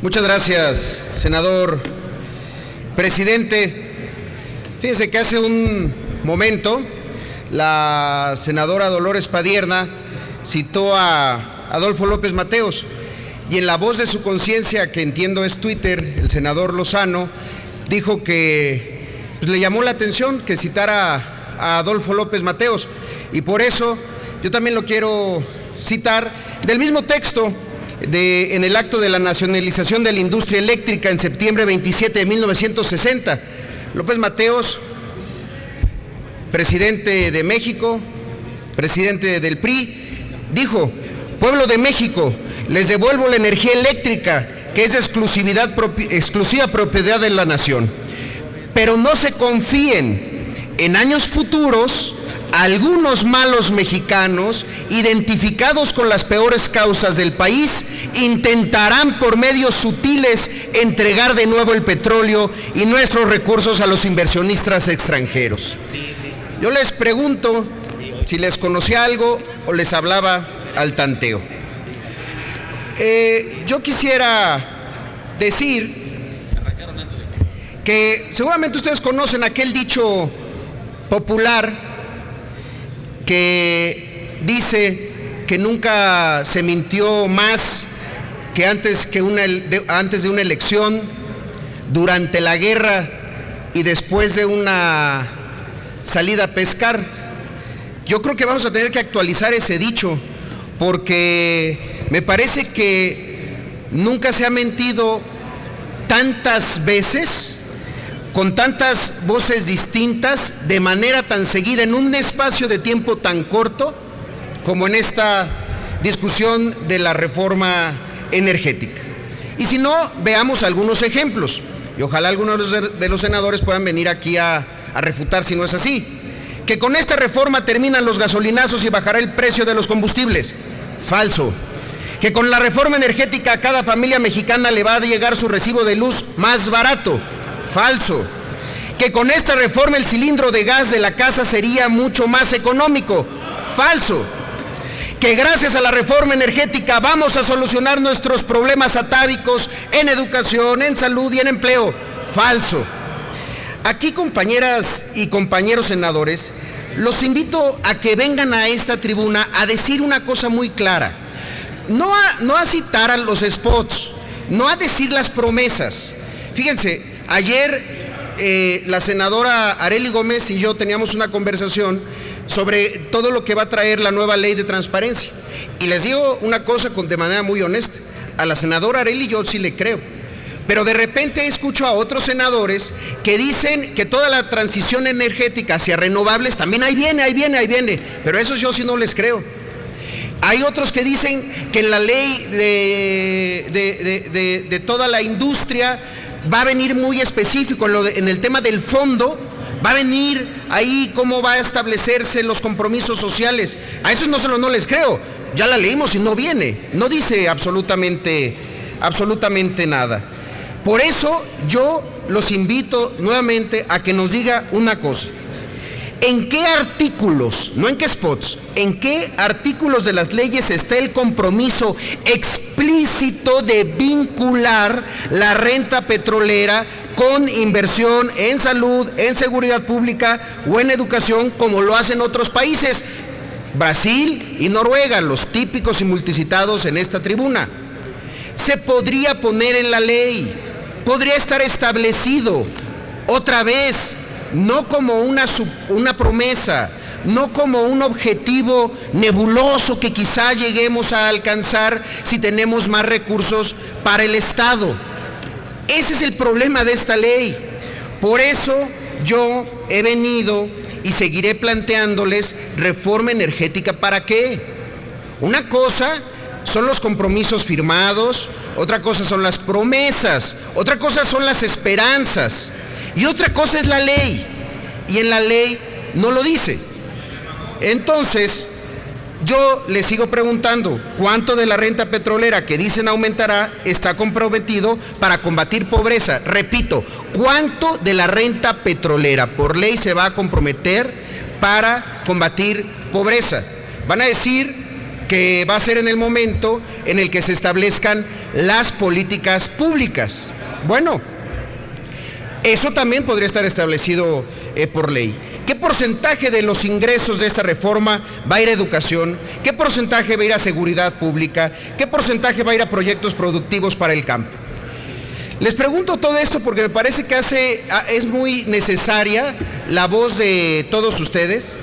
Muchas gracias, senador presidente. Fíjense que hace un momento la senadora Dolores Padierna citó a Adolfo López Mateos y en la voz de su conciencia, que entiendo es Twitter, el senador Lozano dijo que le llamó la atención que citara a Adolfo López Mateos, y por eso yo también lo quiero citar del mismo texto en el acto de la nacionalización de la industria eléctrica en septiembre 27 de 1960. López Mateos, presidente de México, presidente del PRI, dijo: pueblo de México, les devuelvo la energía eléctrica, que es de exclusiva propiedad de la nación. Pero no se confíen, en años futuros, algunos malos mexicanos, identificados con las peores causas del país, intentarán por medios sutiles entregar de nuevo el petróleo y nuestros recursos a los inversionistas extranjeros. Yo les pregunto si les conocía algo o les hablaba al tanteo. Yo quisiera decir que seguramente ustedes conocen aquel dicho popular que dice que nunca se mintió más que antes de una elección, durante la guerra y después de una salida a pescar. Yo creo que vamos a tener que actualizar ese dicho, porque me parece que nunca se ha mentido tantas veces, con tantas voces distintas, de manera tan seguida, en un espacio de tiempo tan corto, como en esta discusión de la reforma energética. Y si no, veamos algunos ejemplos, y ojalá algunos de los senadores puedan venir aquí a refutar si no es así. Que con esta reforma terminan los gasolinazos y bajará el precio de los combustibles. Falso. Que con la reforma energética a cada familia mexicana le va a llegar su recibo de luz más barato. Falso. Que con esta reforma el cilindro de gas de la casa sería mucho más económico. Falso. Que gracias a la reforma energética vamos a solucionar nuestros problemas atávicos en educación, en salud y en empleo. Falso. Aquí, compañeras y compañeros senadores, los invito a que vengan a esta tribuna a decir una cosa muy clara. No a citar a los spots, no a decir las promesas. Fíjense, ayer la senadora Arely Gómez y yo teníamos una conversación sobre todo lo que va a traer la nueva ley de transparencia. Y les digo una cosa de manera muy honesta: a la senadora Arely yo sí le creo. Pero de repente escucho a otros senadores que dicen que toda la transición energética hacia renovables también ahí viene. Pero eso yo sí no les creo. Hay otros que dicen que en la ley de toda la industria va a venir muy específico en el tema del fondo, va a venir ahí cómo va a establecerse los compromisos sociales. A esos no les creo. Ya la leímos y no viene, no dice absolutamente nada. Por eso yo los invito nuevamente a que nos diga una cosa: ¿en qué artículos, no en qué spots, en qué artículos de las leyes está el compromiso explícito de vincular la renta petrolera con inversión en salud, en seguridad pública o en educación, como lo hacen otros países? Brasil y Noruega, los típicos y multicitados en esta tribuna. Se podría poner en la ley, podría estar establecido otra vez, no como una promesa, no como un objetivo nebuloso que quizá lleguemos a alcanzar si tenemos más recursos para el Estado. Ese es el problema de esta ley. Por eso yo he venido y seguiré planteándoles reforma energética. ¿Para qué? Una cosa son los compromisos firmados, otra cosa son las promesas, otra cosa son las esperanzas y otra cosa es la ley, y en la ley no lo dice. Entonces yo les sigo preguntando: ¿cuánto de la renta petrolera que dicen aumentará está comprometido para combatir pobreza? Repito, ¿cuánto de la renta petrolera por ley se va a comprometer para combatir pobreza? Van a decir que va a ser en el momento en el que se establezcan las políticas públicas. Bueno, eso también podría estar establecido por ley. ¿Qué porcentaje de los ingresos de esta reforma va a ir a educación? ¿Qué porcentaje va a ir a seguridad pública? ¿Qué porcentaje va a ir a proyectos productivos para el campo? Les pregunto todo esto porque me parece que es muy necesaria la voz de todos ustedes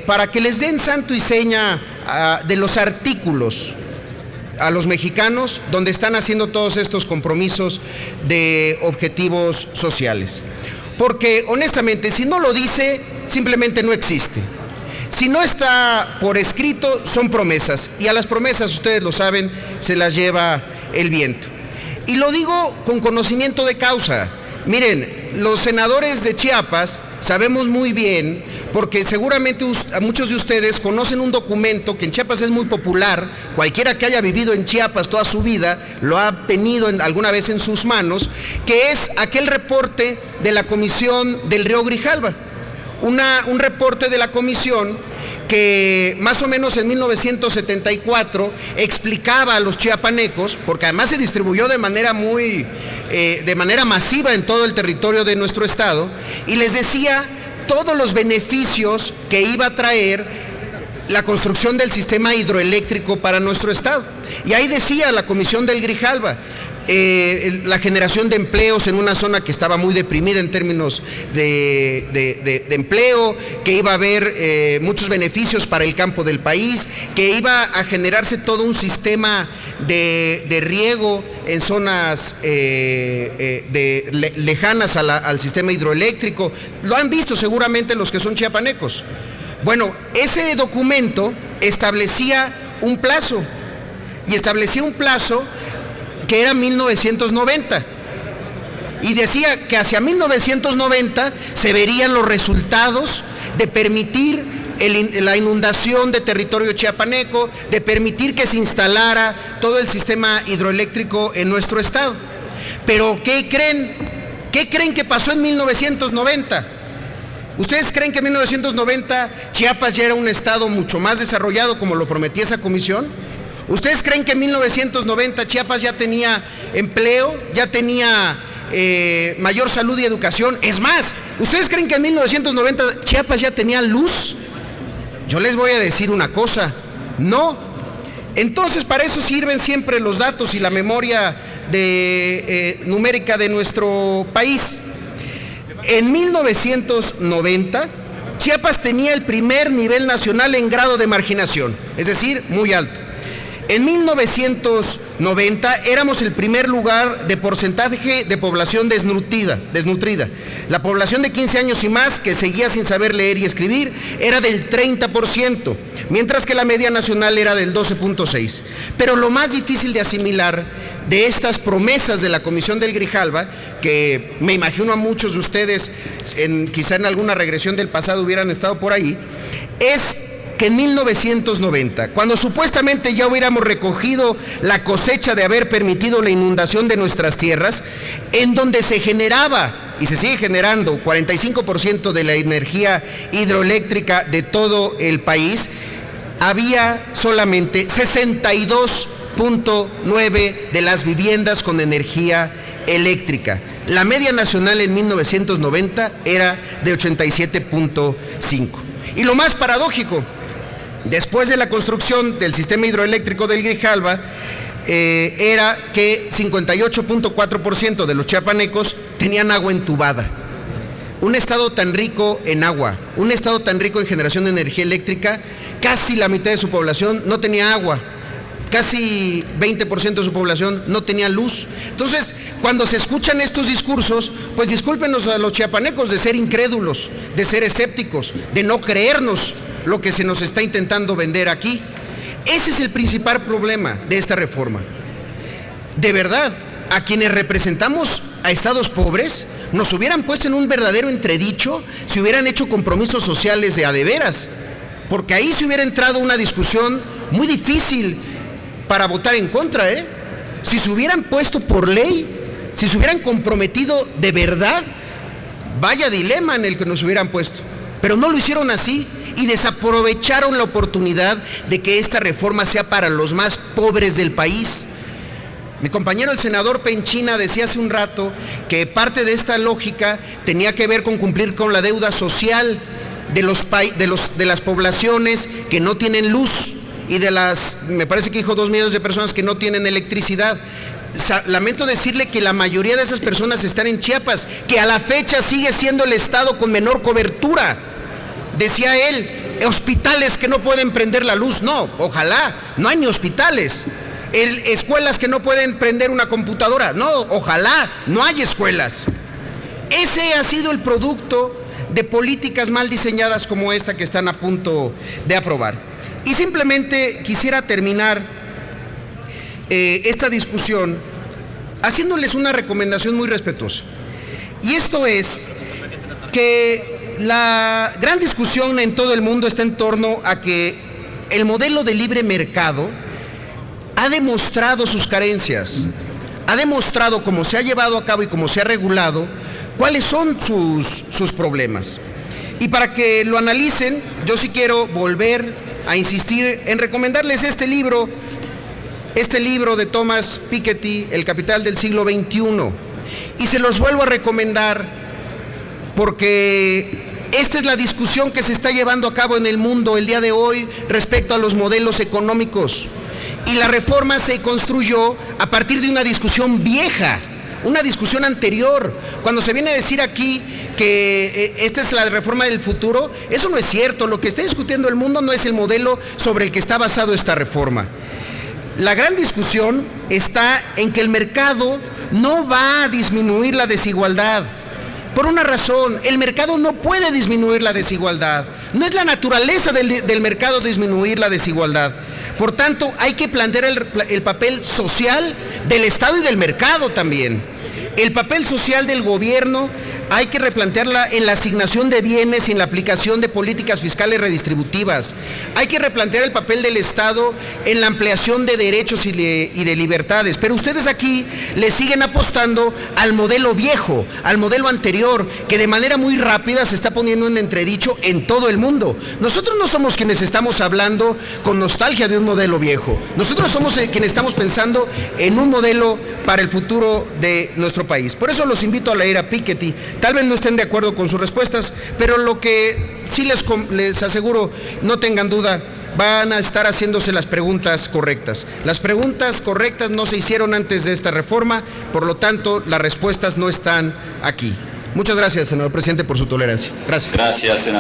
para que les den santo y seña de los artículos a los mexicanos donde están haciendo todos estos compromisos de objetivos sociales. Porque honestamente, si no lo dice, simplemente no existe. Si no está por escrito, son promesas. Y a las promesas, ustedes lo saben, se las lleva el viento. Y lo digo con conocimiento de causa. Miren, los senadores de Chiapas sabemos muy bien, porque seguramente muchos de ustedes conocen un documento que en Chiapas es muy popular. Cualquiera que haya vivido en Chiapas toda su vida lo ha tenido alguna vez en sus manos, que es aquel reporte de la Comisión del Río Grijalva. Un reporte de la comisión que más o menos en 1974 explicaba a los chiapanecos, porque además se distribuyó de manera masiva en todo el territorio de nuestro estado, y les decía todos los beneficios que iba a traer la construcción del sistema hidroeléctrico para nuestro estado. Y ahí decía la Comisión del Grijalva, la generación de empleos en una zona que estaba muy deprimida en términos de empleo, que iba a haber muchos beneficios para el campo del país, que iba a generarse todo un sistema de riego en zonas lejanas al sistema hidroeléctrico. Lo han visto seguramente los que son chiapanecos. Bueno, ese documento establecía un plazo, y establecía un plazo que era 1990, y decía que hacia 1990 se verían los resultados de permitir la inundación de territorio chiapaneco, de permitir que se instalara todo el sistema hidroeléctrico en nuestro estado. Pero ¿qué creen? ¿Qué creen que pasó en 1990? ¿Ustedes creen que en 1990 Chiapas ya era un estado mucho más desarrollado como lo prometía esa comisión? ¿Ustedes creen que en 1990 Chiapas ya tenía empleo, ya tenía mayor salud y educación? Es más, ¿ustedes creen que en 1990 Chiapas ya tenía luz? Yo les voy a decir una cosa, no. Entonces, para eso sirven siempre los datos y la memoria numérica de nuestro país. En 1990, Chiapas tenía el primer nivel nacional en grado de marginación, es decir, muy alto. En 1990 éramos el primer lugar de porcentaje de población desnutrida. La población de 15 años y más que seguía sin saber leer y escribir era del 30%, mientras que la media nacional era del 12.6%. Pero lo más difícil de asimilar de estas promesas de la Comisión del Grijalva, que me imagino a muchos de ustedes, quizá en alguna regresión del pasado hubieran estado por ahí, es que en 1990, cuando supuestamente ya hubiéramos recogido la cosecha de haber permitido la inundación de nuestras tierras, en donde se generaba y se sigue generando 45% de la energía hidroeléctrica de todo el país, había solamente 62.9 de las viviendas con energía eléctrica. La media nacional en 1990 era de 87.5. Y lo más paradójico, después de la construcción del sistema hidroeléctrico del Grijalva, era que 58.4% de los chiapanecos tenían agua entubada. Un estado tan rico en agua, un estado tan rico en generación de energía eléctrica, casi la mitad de su población no tenía agua. Casi 20% de su población no tenía luz. Entonces, cuando se escuchan estos discursos, pues discúlpenos a los chiapanecos de ser incrédulos, de ser escépticos, de no creernos lo que se nos está intentando vender aquí. Ese es el principal problema de esta reforma. De verdad, a quienes representamos a estados pobres, nos hubieran puesto en un verdadero entredicho si hubieran hecho compromisos sociales de a de veras, porque ahí se hubiera entrado una discusión muy difícil para votar en contra, Si se hubieran puesto por ley, si se hubieran comprometido de verdad, vaya dilema en el que nos hubieran puesto. Pero no lo hicieron así, y desaprovecharon la oportunidad de que esta reforma sea para los más pobres del país. Mi compañero el senador Penchina decía hace un rato que parte de esta lógica tenía que ver con cumplir con la deuda social de las poblaciones que no tienen luz y me parece que dijo 2 millones de personas que no tienen electricidad. Lamento decirle que la mayoría de esas personas están en Chiapas, que a la fecha sigue siendo el estado con menor cobertura. Decía él, hospitales que no pueden prender la luz. No, ojalá, no hay ni hospitales. Escuelas que no pueden prender una computadora. No, ojalá, no hay escuelas. Ese ha sido el producto de políticas mal diseñadas como esta que están a punto de aprobar. Y simplemente quisiera terminar esta discusión haciéndoles una recomendación muy respetuosa. Y esto es que la gran discusión en todo el mundo está en torno a que el modelo de libre mercado ha demostrado sus carencias, ha demostrado cómo se ha llevado a cabo y cómo se ha regulado, cuáles son sus problemas. Y para que lo analicen, yo sí quiero volver a insistir en recomendarles este libro de Thomas Piketty, El capital del siglo XXI. Y se los vuelvo a recomendar porque esta es la discusión que se está llevando a cabo en el mundo el día de hoy respecto a los modelos económicos. Y la reforma se construyó a partir de una discusión vieja, una discusión anterior. Cuando se viene a decir aquí que esta es la reforma del futuro, eso no es cierto. Lo que está discutiendo el mundo no es el modelo sobre el que está basado esta reforma. La gran discusión está en que el mercado no va a disminuir la desigualdad. Por una razón, el mercado no puede disminuir la desigualdad. No es la naturaleza del mercado disminuir la desigualdad. Por tanto, hay que plantear el papel social del Estado y del mercado también. El papel social del gobierno hay que replantearla en la asignación de bienes y en la aplicación de políticas fiscales redistributivas. Hay que replantear el papel del Estado en la ampliación de derechos y de libertades. Pero ustedes aquí le siguen apostando al modelo viejo, al modelo anterior, que de manera muy rápida se está poniendo en entredicho en todo el mundo. Nosotros no somos quienes estamos hablando con nostalgia de un modelo viejo. Nosotros somos quienes estamos pensando en un modelo para el futuro de nuestro país. Por eso los invito a leer a Piketty. Tal vez no estén de acuerdo con sus respuestas, pero lo que sí les aseguro, no tengan duda, van a estar haciéndose las preguntas correctas. Las preguntas correctas no se hicieron antes de esta reforma, por lo tanto, las respuestas no están aquí. Muchas gracias, senador presidente, por su tolerancia. Gracias. Gracias, senador.